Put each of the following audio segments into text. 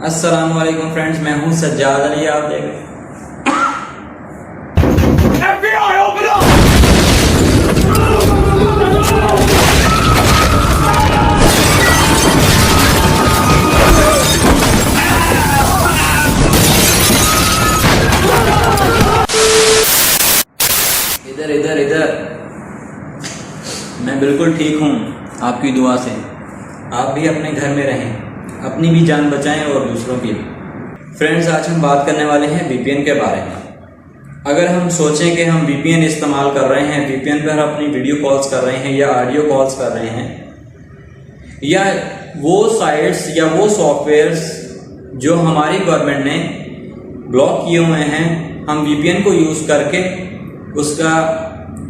अस्सलाम वालेकुम फ्रेंड्स, मैं हूं सज्जाद अली। आप देख रहे हैं FBI, open up! इधर इधर इधर। मैं बिल्कुल ठीक हूँ आपकी दुआ से। आप भी अपने घर में रहें, अपनी भी जान बचाएं और दूसरों की भी। फ्रेंड्स, आज हम बात करने वाले हैं VPN के बारे में। अगर हम सोचें कि हम VPN इस्तेमाल कर रहे हैं, VPN पर अपनी वीडियो कॉल्स कर रहे हैं या ऑडियो कॉल्स कर रहे हैं, या वो साइट्स या वो सॉफ्टवेयर्स जो हमारी गवर्नमेंट ने ब्लॉक किए हुए हैं, हम VPN को यूज़ करके उसका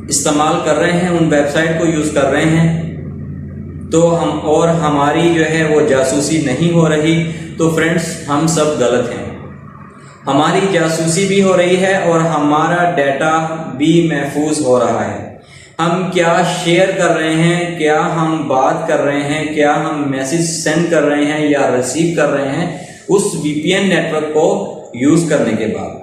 इस्तेमाल कर रहे हैं, उन वेबसाइट को यूज़ कर रहे हैं, तो हमारी जो है वो जासूसी नहीं हो रही, तो फ्रेंड्स हम सब गलत हैं। हमारी जासूसी भी हो रही है और हमारा डाटा भी महफूज हो रहा है। हम क्या शेयर कर रहे हैं, क्या हम बात कर रहे हैं, क्या हम मैसेज सेंड कर रहे हैं या रिसीव कर रहे हैं, उस VPN नेटवर्क को यूज़ करने के बाद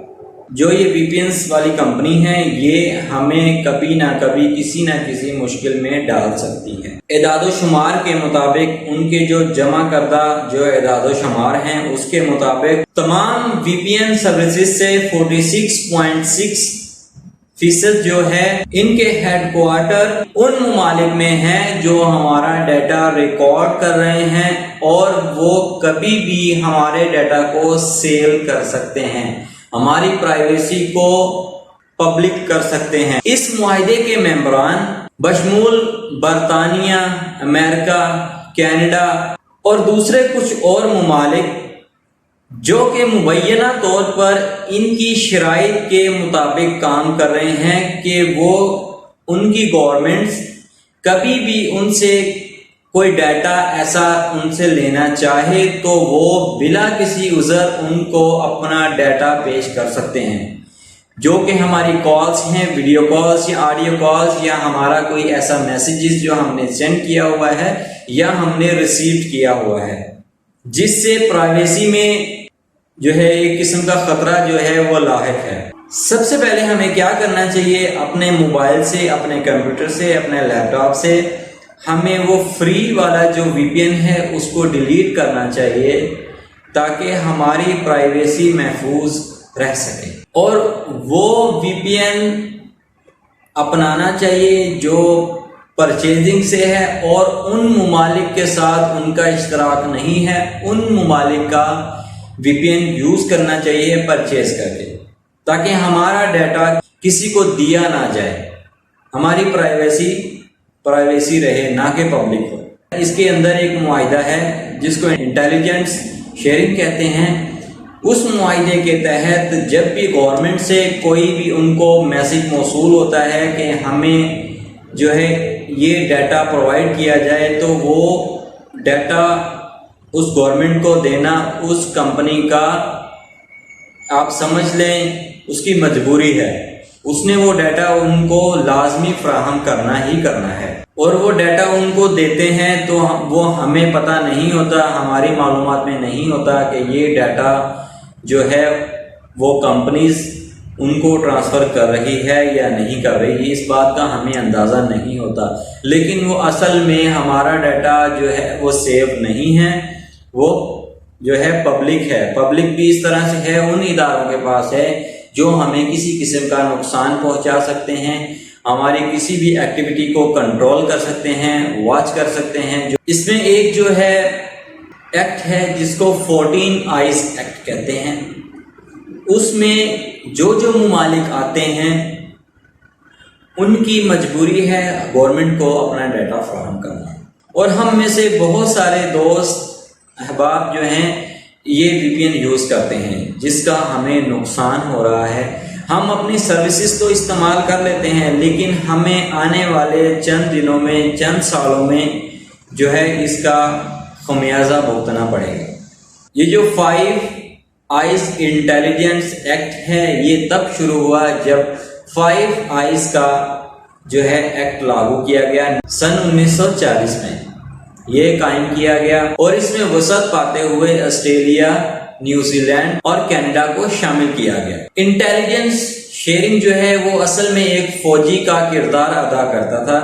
जो ये VPNs वाली कंपनी है, ये हमें कभी ना कभी किसी ना किसी मुश्किल में डाल सकती है। एदादो शुमार के मुताबिक, उनके जो जमा करदा जो एदादो शुमार हैं उसके मुताबिक तमाम VPN सर्विसेज से 46.6% जो है इनके हेडक्वार्टर उन ममालिक में है जो हमारा डाटा रिकॉर्ड कर रहे हैं और वो कभी भी हमारे डाटा को सेल कर सकते हैं, हमारी प्राइवेसी को पब्लिक कर सकते हैं। इस मुआहदे के मेंबरान बशमूल बरतानिया, अमेरिका, कनाडा और दूसरे कुछ और ममालिक जो कि मुबैना तौर पर इनकी शराइत के मुताबिक काम कर रहे हैं कि वो उनकी गवर्नमेंट्स कभी भी उनसे कोई डाटा ऐसा उनसे लेना चाहे तो वो बिला किसी उज़र उनको अपना डाटा पेश कर सकते हैं, जो कि हमारी कॉल्स हैं, वीडियो कॉल्स या ऑडियो कॉल्स, या हमारा कोई ऐसा मैसेजेस जो हमने सेंड किया हुआ है या हमने रिसीव किया हुआ है, जिससे प्राइवेसी में जो है एक किस्म का खतरा जो है वो लाहिक है। सबसे पहले हमें क्या करना चाहिए, अपने मोबाइल से, अपने कंप्यूटर से, अपने लैपटॉप से हमें वो फ्री वाला जो VPN है उसको डिलीट करना चाहिए ताकि हमारी प्राइवेसी महफूज रह सके, और वो VPN अपनाना चाहिए जो परचेजिंग से है और उन ममालिक के साथ उनका इश्तराक नहीं है, उन ममालिक का VPN यूज़ करना चाहिए परचेज करके, ताकि हमारा डाटा किसी को दिया ना जाए, हमारी प्राइवेसी रहे, ना कि पब्लिक हो। इसके अंदर एक मुआहिदा है जिसको इंटेलिजेंस शेयरिंग कहते हैं। उस मुआहिदे के तहत जब भी गवर्नमेंट से कोई भी उनको मैसेज मौसूल होता है कि हमें जो है ये डाटा प्रोवाइड किया जाए, तो वो डाटा उस गवर्नमेंट को देना उस कंपनी का, आप समझ लें, उसकी मजबूरी है। उसने वो डाटा उनको लाजमी फराहम करना ही करना है, और वो डाटा उनको देते हैं तो वो हमें पता नहीं होता, हमारी मालूमात में नहीं होता कि ये डाटा जो है वो कंपनीज उनको ट्रांसफ़र कर रही है या नहीं कर रही, इस बात का हमें अंदाज़ा नहीं होता। लेकिन वो असल में हमारा डाटा जो है वो सेव नहीं है, वो जो है पब्लिक है। पब्लिक भी इस तरह से है, उन इदारों के पास है जो हमें किसी किस्म का नुकसान पहुंचा सकते हैं, हमारी किसी भी एक्टिविटी को कंट्रोल कर सकते हैं, वॉच कर सकते हैं। जो इसमें एक जो है एक्ट है जिसको 14 आइज एक्ट कहते हैं, उसमें जो ममालिक आते हैं उनकी मजबूरी है गवर्नमेंट को अपना डाटा फराहम करना, और हम में से बहुत सारे दोस्त अहबाब जो हैं ये VPN यूज़ करते हैं जिसका हमें नुकसान हो रहा है। हम अपनी सर्विसेज तो इस्तेमाल कर लेते हैं, लेकिन हमें आने वाले चंद दिनों में, चंद सालों में जो है इसका खमियाजा भुगतना पड़ेगा। ये जो 5 आइज इंटेलिजेंस एक्ट है ये तब शुरू हुआ जब 5 आइज का जो है एक्ट लागू किया गया सन 1940 में। یہ قائم کیا گیا اور اس میں وسعت پاتے ہوئے آسٹریلیا، نیوزی لینڈ اور کینیڈا کو شامل کیا گیا۔ انٹیلیجنس شیئرنگ جو ہے وہ اصل میں ایک فوجی کا کردار ادا کرتا تھا،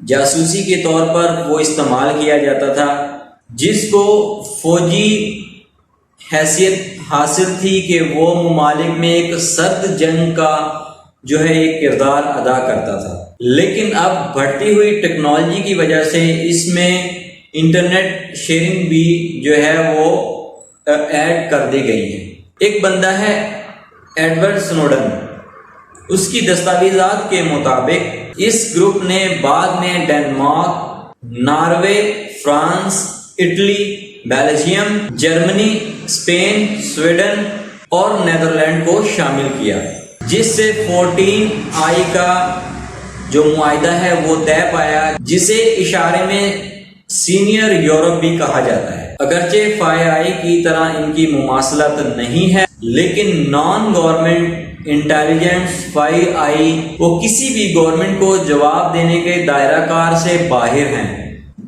جاسوسی کے طور پر وہ استعمال کیا جاتا تھا، جس کو فوجی حیثیت حاصل تھی کہ وہ ممالک میں ایک سرد جنگ کا جو ہے ایک کردار ادا کرتا تھا۔ لیکن اب بڑھتی ہوئی ٹیکنالوجی کی وجہ سے اس میں انٹرنیٹ شیئرنگ بھی جو ہے وہ ایڈ کر دی گئی ہے۔ ایک بندہ ہے ایڈورڈ سنوڈن، اس کی دستاویزات کے مطابق اس گروپ نے بعد میں Denmark, Norway, France, Italy, Belgium, Germany, Spain, Sweden اور نیدرلینڈ کو شامل کیا، جس سے 14I کا جو معاہدہ ہے وہ طے پایا، جسے اشارے میں سینئر یورپ بھی کہا جاتا ہے۔ اگرچہ 5I کی طرح ان کی مماثلت نہیں ہے، لیکن نان گورنمنٹ انٹیلیجنس 5I وہ کسی بھی گورنمنٹ کو جواب دینے کے دائرہ کار سے باہر ہیں۔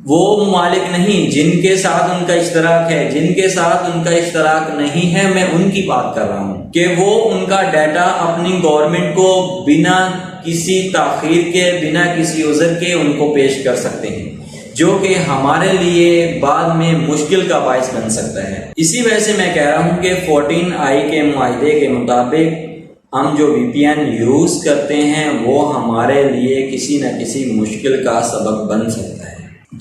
وہ ممالک نہیں جن کے ساتھ ان کا اشتراک ہے، جن کے ساتھ ان کا اشتراک نہیں ہے، میں ان کی بات کر رہا ہوں کہ وہ ان کا ڈیٹا اپنی گورنمنٹ کو بنا کسی تاخیر کے، بنا کسی عذر کے ان کو پیش کر سکتے ہیں، جو کہ ہمارے لیے بعد میں مشکل کا باعث بن سکتا ہے۔ اسی وجہ سے میں کہہ رہا ہوں کہ 14I کے معاہدے کے مطابق ہم جو VPN یوز کرتے ہیں وہ ہمارے لیے کسی نہ کسی مشکل کا سبب بن سکتا ہے،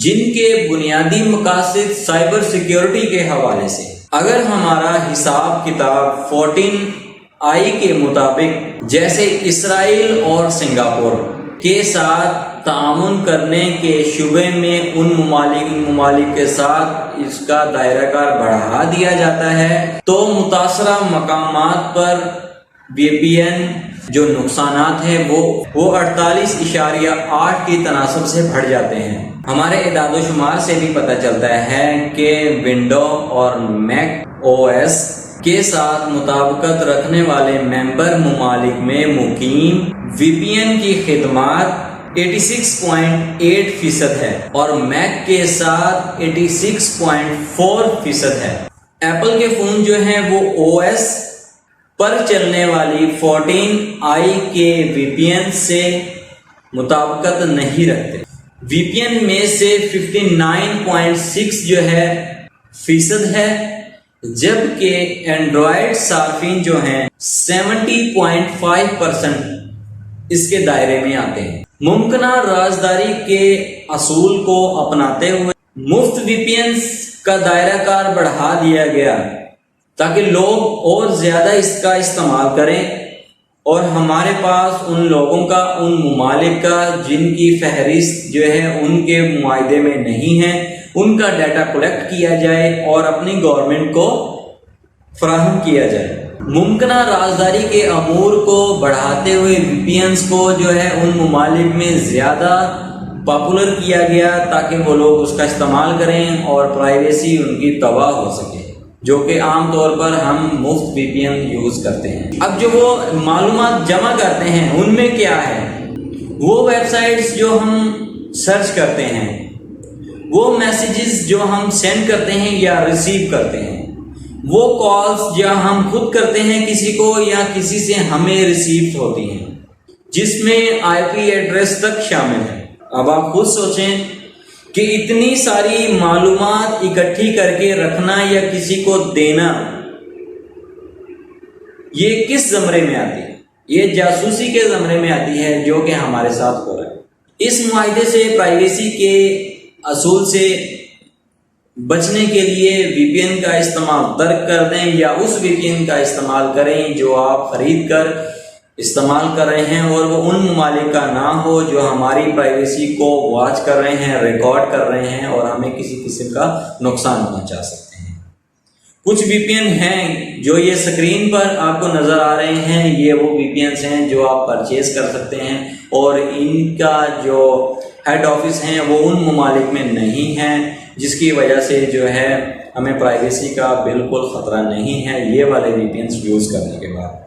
جن کے بنیادی مقاصد سائبر سیکیورٹی کے حوالے سے۔ اگر ہمارا حساب کتاب 14I کے مطابق جیسے اسرائیل اور سنگاپور کے ساتھ تعاون کرنے کے شعبے میں ان ممالک کے ساتھ اس کا دائرہ کار بڑھا دیا جاتا ہے، تو متاثرہ مقامات پر VPN جو نقصانات ہیں وہ 48.8 کی تناسب سے بڑھ جاتے ہیں۔ ہمارے اعداد و شمار سے بھی پتہ چلتا ہے کہ ونڈو اور میک OS کے ساتھ مطابقت رکھنے والے ممبر ممالک میں مقیم VPN کی خدمات 86.8% ہے اور میک کے ساتھ 86.4% ہے۔ ایپل کے فون جو ہیں وہ OS پر چلنے والی 14I کے VPN سے مطابقت نہیں رکھتے۔ VPN میں سے 59.6 جو ہے فیصد ہے، جبکہ اینڈرائڈ صارفین جو ہیں 70.5% اس کے دائرے میں آتے ہیں۔ ممکنہ رازداری کے اصول کو اپناتے ہوئے مفت VPNs کا دائرہ کار بڑھا دیا گیا تاکہ لوگ اور زیادہ اس کا استعمال کریں، اور ہمارے پاس ان لوگوں کا، ان ممالک کا جن کی فہرست جو ہے ان کے معاہدے میں نہیں ہے، ان کا ڈیٹا کلیکٹ کیا جائے اور اپنی گورنمنٹ کو فراہم کیا جائے۔ ممکنہ رازداری کے امور کو بڑھاتے ہوئے VPNs کو جو ہے ان ممالک میں زیادہ پاپولر کیا گیا تاکہ وہ لوگ اس کا استعمال کریں اور پرائیویسی ان کی تباہ ہو سکے، جو کہ عام طور پر ہم مفت VPN یوز کرتے ہیں۔ اب جو وہ معلومات جمع کرتے ہیں ان میں کیا ہے، وہ ویب سائٹس جو ہم سرچ کرتے ہیں، وہ میسیجز جو ہم سینڈ کرتے ہیں یا ریسیو کرتے ہیں، وہ کالز جو ہم خود کرتے ہیں کسی کو یا کسی سے ہمیں ریسیو ہوتی ہیں، جس میں IP ایڈریس تک شامل ہے۔ اب آپ خود سوچیں کہ اتنی ساری معلومات اکٹھی کر کے رکھنا یا کسی کو دینا، یہ کس زمرے میں آتی ہے؟ یہ جاسوسی کے زمرے میں آتی ہے جو کہ ہمارے ساتھ ہو رہا ہے۔ اس معاہدے سے پرائیویسی کے اصول سے بچنے کے لیے VPN کا استعمال ترک کر دیں یا اس VPN کا استعمال کریں جو آپ خرید کر استعمال کر رہے ہیں، اور وہ ان ممالک کا نہ ہو جو ہماری پرائیویسی کو واچ کر رہے ہیں، ریکارڈ کر رہے ہیں اور ہمیں کسی قسم کا نقصان پہنچا سکتے ہیں۔ کچھ VPN ہیں جو یہ سکرین پر آپ کو نظر آ رہے ہیں، یہ وہ VPNs ہیں جو آپ پرچیز کر سکتے ہیں، اور ان کا جو ہیڈ آفس ہیں وہ ان ممالک میں نہیں ہیں، جس کی وجہ سے جو ہے ہمیں پرائیویسی کا بالکل خطرہ نہیں ہے یہ والے VPNs یوز کرنے کے بعد۔